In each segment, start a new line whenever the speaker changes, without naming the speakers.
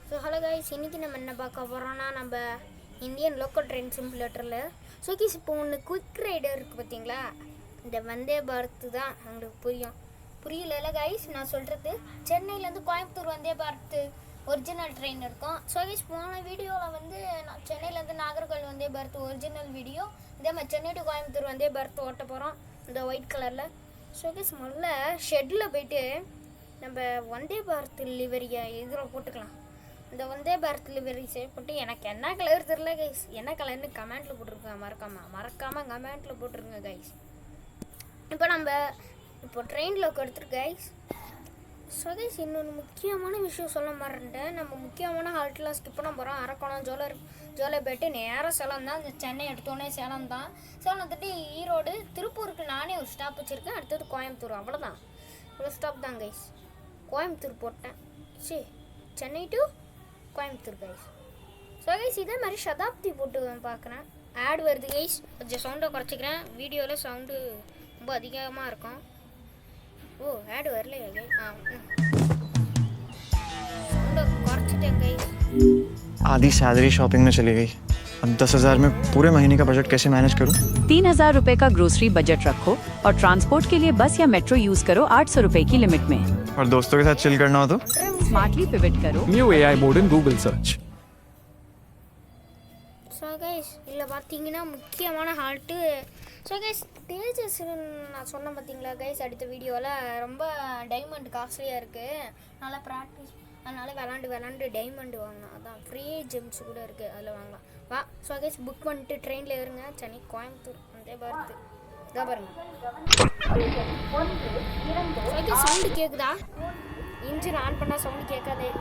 So hello guys, இன்றைக்கி நம்ம என்ன பார்க்க போகிறோன்னா நம்ம இந்தியன் லோக்கல் ட்ரெயின் சிமுலேட்டரில் ஸோகேஸ் இப்போ ஒன்று குயிக் ரைடர் இருக்குது பார்த்தீங்களா, இந்த வந்தே பாரத் தான் உங்களுக்கு புரியல கைஸ் நான் சொல்கிறது. சென்னையிலேருந்து கோயம்புத்தூர் வந்தே பாரத் ஒரிஜினல் ட்ரெயின் இருக்கும். ஸோகேஸ் போன வீடியோவில் வந்து நான் சென்னையிலேருந்து நாகர்கோவில் வந்தே பாரத் ஒரிஜினல் வீடியோ, இதே மாதிரி சென்னை டு கோயம்புத்தூர் வந்தே பாரத் ஓட்ட போகிறோம் இந்த ஒயிட் கலரில். ஸோகேஸ் முதல்ல ஷெட்டில் போய்ட்டு நம்ம வந்தே பாரத் லிவரியை இதில் போட்டுக்கலாம். இந்த வந்தே பாரத் லிவரி சேவ் போட்டு எனக்கு என்ன கலர் தெரில கைஸ், என்ன கலர்னு கமெண்ட்டில் போட்டிருக்கேன். மறக்காமல் கமெண்ட்டில் போட்டிருங்க கைஸ். இப்போ நம்ம ட்ரெயினில் எடுத்துரு கைஸ். ஸோ கைஸ், இன்னொன்று முக்கியமான விஷயம் சொல்ல மாட்டேன். நம்ம முக்கியமான ஹால்ட்லாம் ஸ்கிப் பண்ண போகிறோம். அரக்கோணம் ஜோலை போய்ட்டு நேராக சேலம் தான். இந்த சென்னை எடுத்தோடனே சேலம் தான். சேலம் தட்டி ஈரோடு திருப்பூருக்கு நானே ஒரு ஸ்டாப் வச்சுருக்கேன். அடுத்தது கோயம்புத்தூர், அவ்வளோதான். இவ்வளோ ஸ்டாப் தான் கைஸ். கோயம்புத்தூர் போட்டேன். சரி, Chennai to Coimbatore guys. So guys, இதே மாதிரி சதாப்தி போட்டு பார்க்குறேன். ஆட் வருது கைஸ், கொஞ்சம் சவுண்டை குறைச்சிக்கிறேன். வீடியோவில் சவுண்டு ரொம்ப அதிகமாக இருக்கும். ஓ, ஆட் வரலையா கைஸ்? சவுண்டை குறைச்சிட்டேன் கைஸ்.
आधी सैलरी शॉपिंग में चली गई। अब 10,000 में पूरे महीने का बजट कैसे मैनेज करूं?
3,000 रुपए का ग्रोसरी बजट रखो और ट्रांसपोर्ट के लिए बस या मेट्रो यूज करो 800 रुपए की लिमिट में।
और दोस्तों के साथ चिल करना हो तो
स्मार्टली पिवट करो।
New AI mode in Google search.
So guys, இதில் பார்த்தீங்கன்னா முக்கியமான ஹால்ட்டு. ஸோ கைஸ், தேஜஸ் நான் சொன்னேன் பார்த்தீங்களா கைஸ், அடுத்த வீடியோவில் ரொம்ப டைமண்ட் காஸ்ட்லியாக இருக்குது. நல்லா ப்ராக்டிஸ், அதனால் விளாண்டு டைமண்ட் வாங்கலாம். அதான் ஃப்ரீ ஜெம்ஸ் கூட இருக்குது, அதில் வாங்கலாம். வா. ஸோ கைஸ், புக் பண்ணிட்டு ட்ரெயினில் ஏறுங்க. சென்னை கோயம்புத்தூர் வந்தே பாரத். இதோ பாருங்க. ஸோ கைஸ், சவுண்டு கேட்குதா? இன்ஜின் ஆன் பண்ணால் சவுண்டு கேட்காதே.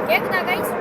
கேக்குதா கைஸ்?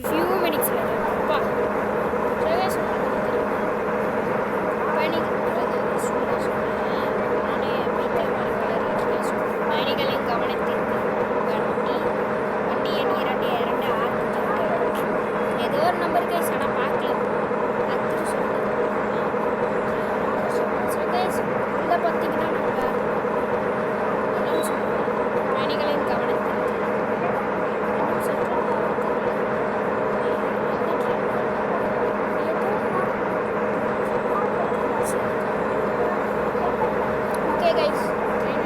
few minutes later. அப்பா சுரேஷ் பயணிகளின் கவனத்திற்கு வண்டி எண் 226 ஏதோ ஒரு நம்பர் கைஸ் ஆனால் பார்க்கல அத்திரி சொல்லுங்கள் கைஸ் உள்ளே பார்த்தீங்கன்னா நம்ம பயணிகளின் கவனத்திற்கு ஓகே கைஸ் ட்ரெயின்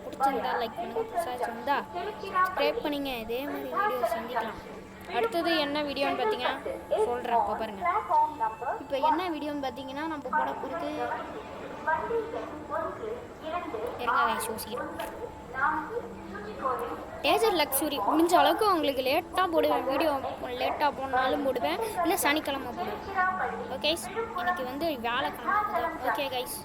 பிடிச்சிருந்தா லைக் பண்ணுங்கள், புதுசாக இருந்தால் சப்ஸ்கிரைப் பண்ணிங்க. இதே மாதிரி வீடியோ சந்திக்கலாம். அடுத்தது என்ன வீடியோன்னு பார்த்தீங்கன்னா சொல்கிறேன். இப்போ பாருங்கள், இப்போ என்ன வீடியோன்னு பார்த்தீங்கன்னா நம்ம போட போகிறது யோசிக்கிறேன். டேசர் லக்ஸுரி முடிஞ்ச அளவுக்கு உங்களுக்கு லேட்டாக போடுவேன். வீடியோ லேட்டாக போனாலும் போடுவேன், இல்லை சனிக்கிழமை போடுவேன். ஓகே, இன்னைக்கு வந்து வியாழக்கிழமை. Okay guys.